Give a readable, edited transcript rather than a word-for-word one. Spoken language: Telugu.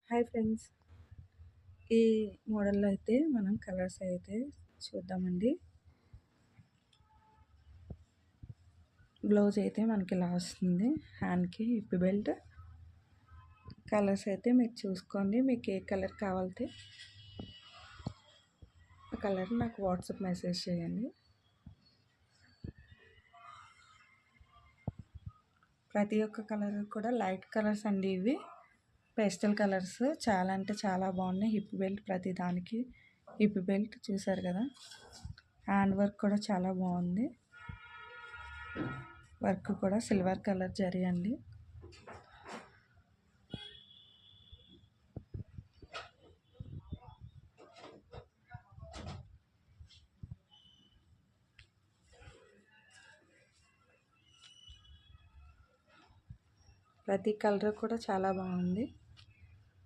Hi friends. ఈ మోడల్‌లో అయితే మనం కలర్స్ అయితే చూద్దామండి. బ్లౌజ్ అయితే మనకి ఇలా వస్తుంది. హ్యాండ్‌కి హిప్ బెల్ట్. కలర్స్ అయితే మీరు చూసుకోండి. మీకు ఏ కలర్ కావాలితే ఆ కలర్ నాకు వాట్సాప్ మెసేజ్ చేయండి. ప్రతి ఒక్క కలర్ కూడా లైట్ కలర్స్ అండి ఇవి. పేస్టల్ కలర్స్ చాలా అంటే చాలా బాగున్నాయి. హిప్ బెల్ట్ ప్రతి దానికి హిప్ బెల్ట్ చూసారు కదా. హ్యాండ్ వర్క్ కూడా చాలా బాగుంది. వర్క్ కూడా సిల్వర్ కలర్ జరీ అండి. ప్రతి కలర్ కూడా చాలా బాగుంది.